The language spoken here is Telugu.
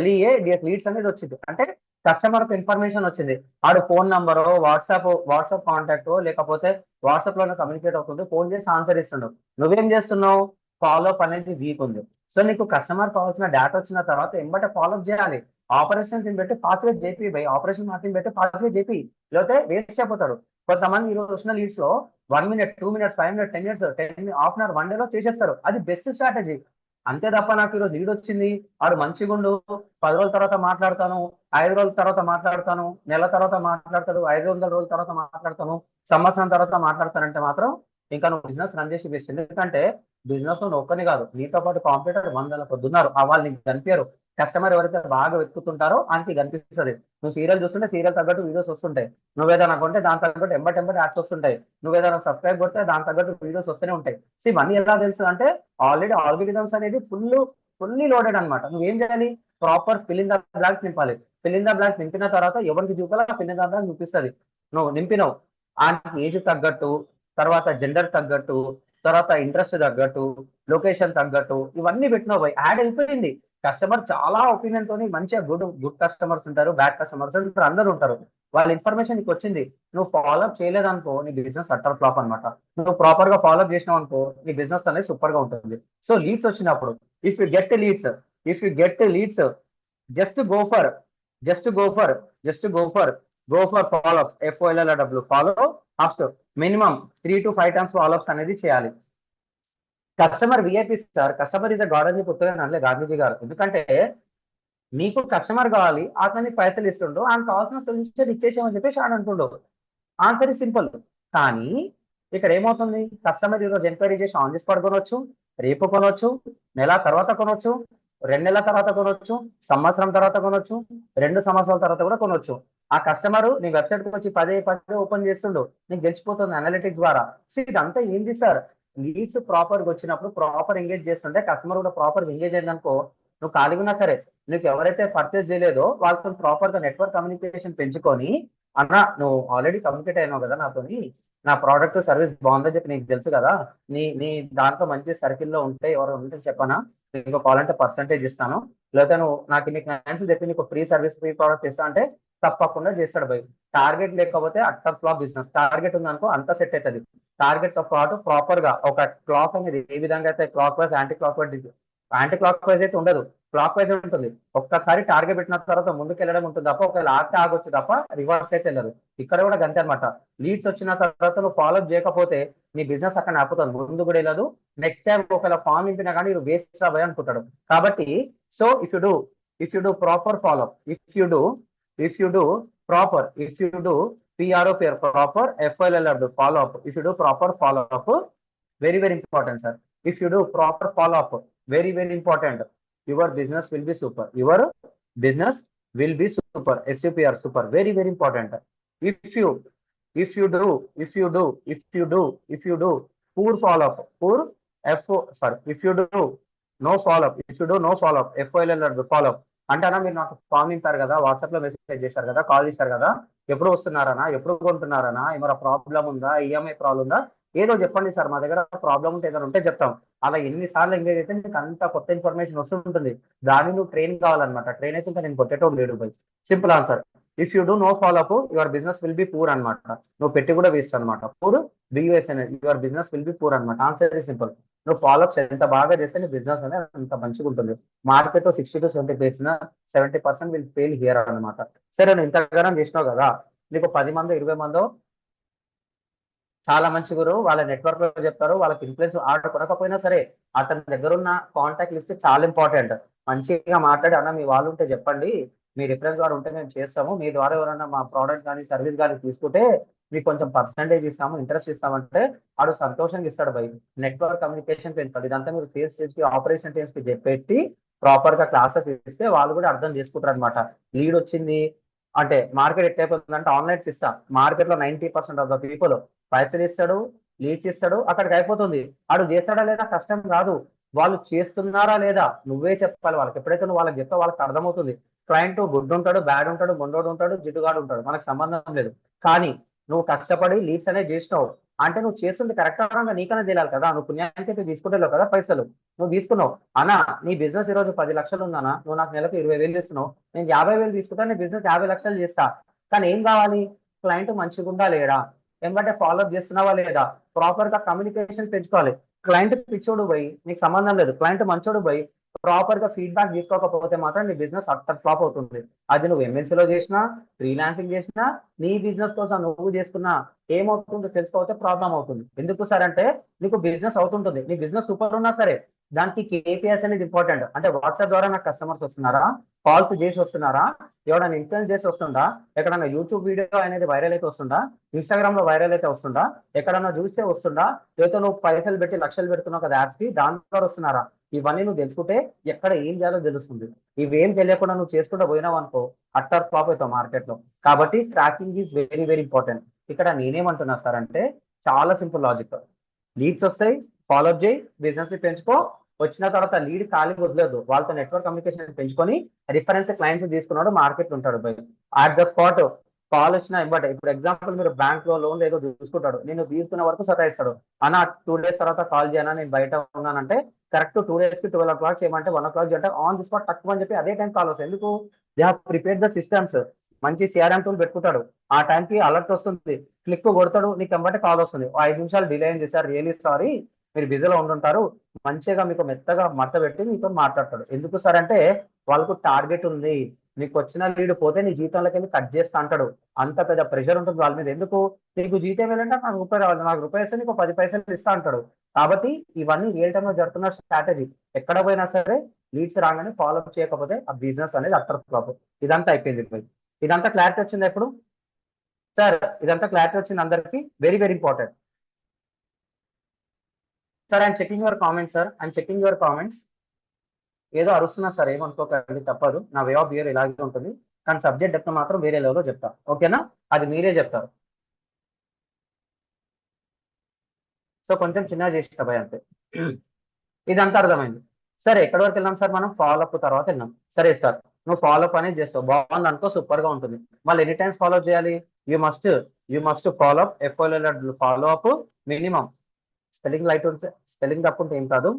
ఎల్ఈఏ లీడ్స్ అనేది వచ్చింది అంటే కస్టమర్ ఇన్ఫర్మేషన్ వచ్చింది. ఆడు ఫోన్ నంబరు, వాట్సాప్ కాంటాక్ట్, లేకపోతే వాట్సాప్ లోనే కమ్యూనికేట్ అవుతుంది, ఫోన్ చేసి ఆన్సర్ ఇస్తుండు. నువ్వేం చేస్తున్నావు? ఫాలో అప్ అనేది వీక్ ఉంది. సో నీకు కస్టమర్ కావాల్సిన డేటా వచ్చిన తర్వాత ఎంబటే ఫాలో అప్ చేయాలి. ఆపరేషన్ టీం పెట్టి ఫాస్ట్ గా జేపీ బై ఆపరేషన్ మార్కెటింగ్ పెట్టి ఫాస్ట్ గా జేపీ, లేకపోతే వేస్ట్ అయిపోతారు. కొంతమంది ఈ రోజు వచ్చిన లీడ్స్ లో 1 minute, 2 minutes, 5 minutes, 10 minutes, half an hour, 1 day లో చేసేస్తారు. అది బెస్ట్ స్ట్రాటజీ. అంతే తప్ప నాకు ఈరోజు లీడ్ వచ్చింది, ఆడు మంచిగుండు, 10 రోజుల తర్వాత మాట్లాడతాను, 5 రోజుల తర్వాత మాట్లాడతాను, నెల తర్వాత మాట్లాడతాడు, 500 రోజుల తర్వాత మాట్లాడతాను, సంవత్సరం తర్వాత మాట్లాడతానంటే మాత్రం ఇంకా నువ్వు బిజినెస్ రన్ చేసి బెస్ట్. ఎందుకంటే బిజినెస్ లో నువ్వు ఒక్కని కాదు, నీతో పాటు కాంపిటేటర్ 100 కొద్ది ఉన్నారు. ఆ వాళ్ళు నీకు కనిపించరు. కస్టమర్ ఎవరైతే బాగా వెతుకుతుంటారో ఆయనకి కనిపిస్తుంది. నువ్వు సీరియల్ చూస్తుంటే సీరియల్ తగ్గట్టు వీడియోస్ వస్తుంటాయి, నువ్వేదైనా కొంటే దాని తగ్గట్టు ఎంబటి యాడ్స్ వస్తుంటాయి, నువ్వేదైనా సబ్స్క్రైబ్ కొడితే దాని తగ్గట్టు వీడియోస్ వస్తూనే ఉంటాయి. సో ఇవన్నీ ఎలా తెలుసు అంటే ఆల్రెడీ ఆల్గోరిథమ్స్ అనేది ఫుల్లీ లోడెడ్ అనమాట. నువ్వేం చేయాలి? Proper fill in the blanks నింపాలి. ఫిల్ ఇన్ ద బ్లాంక్స్ నింపిన తర్వాత ఎవరికి చూపాలో ఫిల్ ఇన్ ద బ్లాంక్స్ చూపిస్తుంది. నువ్వు నింపినావు, ఆయనకి ఏజ్ తగ్గట్టు, తర్వాత జెండర్ తగ్గట్టు, తర్వాత ఇంట్రెస్ట్ తగ్గట్టు, లొకేషన్ తగ్గట్టు ఇవన్నీ పెట్టినావు పోయి యాడ్ అయిపోయింది. కస్టమర్ చాలా ఒపీనియన్ తోని మంచిగా గుడ్ గుడ్ కస్టమర్స్ ఉంటారు, బ్యాడ్ కస్టమర్స్ ఉంటారు, అందరూ ఉంటారు. వాళ్ళ ఇన్ఫర్మేషన్ నీకు వచ్చింది, నువ్వు ఫాలో అప్ చేయలేదనుకో నీ బిజినెస్ అట్టర్ ఫ్లాప్ అనమాట. నువ్వు ప్రాపర్ గా ఫాలో అప్ చేసినావు అనుకో నీ బిజినెస్ అనేది సూపర్ గా ఉంటుంది. సో లీడ్స్ వచ్చినప్పుడు if you get leads if you get leads just go for just go for just go for follow ups, FOLLW follow ups. Minimum 3 to 5 times follow ups అనేది చేయాలి. Customer VIP sir, customer is a God అని పుస్తకం అనలే గాంధీజీ గారు. ఎందుకంటే నీకు కస్టమర్ కావాలి, అతనికి పైసలు ఇస్తుండు, ఆయనకు కావాల్సిన సొల్యూషన్ ఇచ్చేసామని చెప్పేసి ఆయన అంటుండు. Answer is simple. కానీ ఇక్కడ ఏమవుతుంది? కస్టమర్ ఈరోజు ఎంక్వైరీ చేసి ఆన్ ది స్పాట్ కొనవచ్చు, రేపు కొనవచ్చు, నెల తర్వాత కొనవచ్చు, 2 నెలల తర్వాత కొనవచ్చు, సంవత్సరం తర్వాత కొనవచ్చు, 2 సంవత్సరాల తర్వాత కూడా కొనవచ్చు. ఆ కస్టమర్ నీ వెబ్సైట్ కి వచ్చి పదే పదే ఓపెన్ చేస్తుండు, నీకు తెలిసిపోతుంది అనలిటిక్స్ ద్వారా. సో ఇదంతా ఏంటి సార్? లీడ్స్ ప్రాపర్ గా వచ్చినప్పుడు ప్రాపర్ ఎంగేజ్ చేస్తుంటే కస్టమర్ కూడా ప్రాపర్ ఎంగేజ్ అయిందనుకో, నువ్వు ఖాళీగా ఉన్నా సరే నీకు ఎవరైతే పర్చేస్ చేయలేదో వాళ్ళతో ప్రాపర్ గా నెట్వర్క్ కమ్యూనికేషన్ పెంచుకొని, అన్న నువ్వు ఆల్రెడీ కమ్యూనికేట్ అయినావు కదా నాతోని, నా ప్రోడక్ట్ సర్వీస్ బాగుందని చెప్పి నీకు తెలుసు కదా, నీ నీ దాంట్లో మంచి సర్కిల్లో ఉంటే ఎవరు ఉంటే చెప్పనా, నీకు కావాలంటే పర్సంటేజ్ ఇస్తాను, లేకపోతే నువ్వు నాకు ఇన్ని క్లయింట్స్ చెప్పి నీకు ఫ్రీ సర్వీస్, ఫ్రీ ప్రోడక్ట్ ఇస్తా అంటే తప్పకుండా చేస్తాడు భయ్. టార్గెట్ లేకపోతే అట్టర్ ఫ్లాప్ బిజినెస్. టార్గెట్ ఉందనుకో అంతా సెట్ అవుతుంది. టార్గెట్ తో పాటు ప్రాపర్ గా ఒక క్లాక్ అనేది ఏ విధంగా అయితే clock wise, anti clock wise అయితే ఉండదు, క్లాక్ వైజ్ ఉంటుంది. ఒక్కసారి టార్గెట్ పెట్టిన తర్వాత ముందుకు వెళ్ళడం ఉంటుంది తప్ప ఒకవేళ ఆగితే ఆగొచ్చు తప్ప రివర్స్ అయితే వెళ్ళదు. ఇక్కడ కూడా గంతే అనమాట. లీడ్స్ వచ్చిన తర్వాత నువ్వు ఫాలో అప్ చేయకపోతే నీ బిజినెస్ అక్కడ ఆపుతుంది, ముందు కూడా వెళ్ళదు. నెక్స్ట్ టైం ఒకవేళ ఫామ్ నింపినా కానీ నువ్వు వేస్ట్ రాబోయే అనుకుంటాడు. కాబట్టి so if you do proper follow up, if you do proper FOLLW follow up, if you do proper follow up, very very important sir. If you do proper follow up, very very important, your business will be super, your business will be super, SUPR, super, very very important. If you do poor follow up, if you do no follow up, FOLLW follow up అంటే అన్న మీరు నాకు ఫామ్ నింపారు కదా, వాట్సాప్ లో మెసేజ్ చేశారు కదా, కాల్ చేశారు కదా, ఎప్పుడు వస్తున్నారనా, ఎప్పుడు కొంటున్నారనా, ఏమైనా ప్రాబ్లం ఉందా, ఈఎంఐ ప్రాబ్లం ఉందా, ఏదో చెప్పండి సార్, మా దగ్గర ప్రాబ్లం ఉంటే ఏదైనా ఉంటే చెప్తాం. అలా ఎన్నిసార్లు ఎంగేజ్ అయితే నీకు అంత కొత్త ఇన్ఫర్మేషన్ వస్తుంటుంది. దాన్ని నువ్వు ట్రైన్ కావాలన్నమాట. ట్రైన్ అయితే ఇంకా నేను కొట్టేటోడు లేడు బై. Simple answer. If you do no follow up, your business will be poor అనమాట. నువ్వు పెట్టి కూడా వేస్ట్ అనమాట. Poor business, your business will be poor అనమాట. Answer is simple. నువ్వు ఫాలో అప్స్ ఎంత బాగా చేస్తే నీ బిజినెస్ అనేది అంత మంచిగా ఉంటుంది. మార్కెట్ లో 60 to 70 పేసిన 70% విల్ ఫెయిల్ హియర్ అనమాట. సరే నువ్వు ఇంతగానం చేసినావు కదా, నీకు 10 మందో 20 మందో చాలా మంచి గురు వాళ్ళ నెట్వర్క్ లో చెప్తారు, వాళ్ళకి ఇన్ఫ్లుయెన్స్ ఆర్డర్ కొనకపోయినా సరే అతని దగ్గర ఉన్న కాంటాక్ట్ లిస్ట్ చాలా ఇంపార్టెంట్. మంచిగా మాట్లాడి అన్న మీ వాళ్ళు ఉంటే చెప్పండి, మీ రిఫరెన్స్ వారు ఉంటే మేము చేస్తాము, మీ ద్వారా ఎవరైనా మా ప్రోడక్ట్ కానీ సర్వీస్ కానీ తీసుకుంటే మీకు కొంచెం పర్సంటేజ్ ఇస్తాము, ఇంట్రెస్ట్ ఇస్తామంటే ఆడు సంతోషంగా ఇస్తాడు బై. Network communication పెంచుతాడు. ఇదంతా మీరు సేల్స్ టీమ్స్ కి, ఆపరేషన్ టీమ్స్ కి చెప్పెట్టి ప్రాపర్ గా క్లాసెస్ ఇస్తే వాళ్ళు కూడా అర్థం చేసుకుంటారు అనమాట. లీడ్ వచ్చింది అంటే మార్కెట్ ఎట్టయిపోతుందంటే ఆన్లైన్ ఇస్తా, మార్కెట్ లో 90% ఆఫ్ ద పీపుల్ పైసలు ఇస్తాడు, లీడ్స్ ఇస్తాడు, అక్కడికి అయిపోతుంది. ఆడు చేస్తాడా లేదా కష్టం కాదు, వాళ్ళు చేస్తున్నారా లేదా నువ్వే చెప్పాలి వాళ్ళకి. ఎప్పుడైతే నువ్వు వాళ్ళకి చెప్తావు వాళ్ళకి అర్థమవుతుంది. క్లయింట్ గుడ్ ఉంటాడు, బ్యాడ్ ఉంటాడు, మొండోడు ఉంటాడు, జిడ్డుగాడు ఉంటాడు, మనకు సంబంధం లేదు. కానీ నువ్వు కష్టపడి లీడ్స్ అనేది చేసినావు, అంటే నువ్వు చేస్తుంది కరెక్ట్ అవడంగా నీకనే తెలియాలి కదా, నువ్వు పుణ్యానికి అయితే తీసుకుంటలేవు కదా పైసలు. నువ్వు తీసుకున్నావు అన్నా, నీ బిజినెస్ ఈ రోజు 10 లక్షలు ఉందన్నా, నువ్వు నాకు నెలకు 20,000 ఇస్తున్నావు, నేను 50,000 తీసుకుంటా, నీ బిజినెస్ 50 లక్షలు చేస్తా. కానీ ఏం కావాలి, క్లయింట్ మంచిగా ఉందా లేడా, ఏమంటే ఫాలోఅప్ చేస్తున్నావా లేదా, ప్రాపర్ గా కమ్యూనికేషన్ పెంచుకోవాలి. క్లయింట్ పిచ్చోడు పోయి నీకు సంబంధం లేదు, క్లయింట్ మంచోడు పోయి ప్రాపర్ గా ఫీడ్బ్యాక్ తీసుకోకపోతే మాత్రం నీ బిజినెస్ అట్టర్ ఫ్లాప్ అవుతుంది. అది నువ్వు ఎంఎన్సీలో చేసినా, ఫ్రీలాన్సింగ్ చేసినా, నీ బిజినెస్ కోసం నువ్వు చేసుకున్నా ఏమవుతుందో తెలుసుకోకపోతే ప్రాబ్లం అవుతుంది. ఎందుకు సార్ అంటే నీకు బిజినెస్ అవుతుంటుంది, నీ బిజినెస్ సూపర్ ఉన్నా సరే దానికి కేపీఎస్ అనేది ఇంపార్టెంట్. అంటే వాట్సాప్ ద్వారా నాకు కస్టమర్స్ వస్తున్నారా, కాల్స్ చేసి వస్తున్నారా, ఎవరైనా ఇన్ఫ్లుయెన్స్ చేసి వస్తుందా, ఎక్కడైనా యూట్యూబ్ వీడియో అనేది వైరల్ అయితే వస్తుందా, ఇన్స్టాగ్రామ్ లో వైరల్ అయితే వస్తుందా, ఎక్కడన్నా చూస్తే వస్తుందా, లేకపోతే నువ్వు పైసలు పెట్టి లక్షలు పెడుతున్నావు కదా యాడ్స్ కి, దాని ద్వారా వస్తున్నారా, ఇవన్నీ నువ్వు తెలుసుకుంటే ఎక్కడ ఏం చేయాలో తెలుస్తుంది. ఇవేం తెలియకుండా నువ్వు చేసుకుంటూ పోయినావు అనుకో అట్టర్ ఫ్లాప్ అవుతావు మార్కెట్ లో. కాబట్టి tracking is very very important. ఇక్కడ నేనేమంటున్నా సార్ అంటే చాలా సింపుల్ లాజిక్. లీడ్స్ వస్తాయి, ఫాలోఅప్ చేయి, బిజినెస్ ని పెంచుకో. వచ్చిన తర్వాత లీడ్ ఖాళీ వదిలేదు, వాళ్ళతో నెట్వర్క్ కమ్యూనికేషన్ పెంచుకొని రిఫరెన్స్ క్లయింట్స్ తీసుకున్నాడు మార్కెట్ ఉంటాడు by at the spot. Call వచ్చినా ఇవ్వట, ఇప్పుడు ఎగ్జాంపుల్ మీరు బ్యాంక్ లో లోన్ ఏదో చూసుకుంటాడు, నేను తీసుకున్న వరకు సతాయిస్తాడు, అన్న 2 days తర్వాత కాల్ చేయనా నేను బయట ఉన్నానంటే కరెక్ట్ 2 days కి 12 o'clock చేయమంటే 1 o'clock చేయమంటే ఆన్ ది స్పాట్ తక్కువ అని చెప్పి అదే టైం కాల్ వస్తుంది. ఎందుకు, they have prepare the systems. మంచి సిఆర్ఎం టూల్ పెట్టుకుంటాడు, ఆ టైంకి అలర్ట్ వస్తుంది, క్లిక్ కొడతాడు, నీకు ఎంబటే కాల్ వస్తుంది, 5 నిమిషాలు డిలే అయింది సార్, రియలీ సారీ, మీరు బిజీలో ఉండుంటారు, మంచిగా మీకు మెత్తగా మట్ట పెట్టి మీతో మాట్లాడతాడు. ఎందుకు సార్ అంటే వాళ్ళకు టార్గెట్ ఉంది, నీకు వచ్చిన లీడ్ పోతే నీ జీతంలోకి వెళ్ళి కట్ చేస్తా అంటాడు. అంత పెద్ద ప్రెషర్ ఉంటుంది వాళ్ళ మీద. ఎందుకు, నీకు జీతం వెళ్ళంటే నాకు రూపాయి రావాలి, నాకు రూపాయి ఇస్తే నీకు 10 పైసలు ఇస్తా అంటాడు. కాబట్టి ఇవన్నీ రియల్ టైమ్ లో జరుగుతున్న స్ట్రాటజీ. ఎక్కడ పోయినా సరే లీడ్స్ రాగానే ఫాలోఅప్ చేయకపోతే ఆ బిజినెస్ అనేది అట్టర్ ఫ్లాప్. ఇదంతా అయిపోయింది ఇప్పుడు. ఇదంతా క్లారిటీ వచ్చింది ఎప్పుడు సార్, ఇదంతా క్లారిటీ వచ్చింది అందరికి, very very important. Sir I'm checking your comments, sir I'm checking your comments. ఏదో అరుస్తున్నా సార్, ఏమనుకోకండి, తప్పదు, నా వే ఆఫ్ బిహేవియర్ ఇలాగే ఉంటుంది. కానీ సబ్జెక్ట్ డెప్త్ మాత్రం వేరే లెవెల్లో చెప్తా, ఓకేనా, అది మీరే చెప్తారు. సో కొంచెం చిన్నగా చేసి భయ అంతే. ఇదంతా అర్థమైంది. సరే ఎక్కడి వరకు వెళ్ళాం సార్, మనం ఫాలోఅప్ తర్వాత వెళ్ళాం. సరే సార్, నువ్వు ఫాలోఅప్ అనేది చేస్తావు, బాగుంది అనుకో, సూపర్ గా ఉంటుంది. మళ్ళీ ఎనీ టైమ్స్ ఫాలో చేయాలి, you must follow up, follow up minimum. Spelling light ఉంటే, స్పెల్లింగ్ తప్పు ఉంటే ఏం కాదు,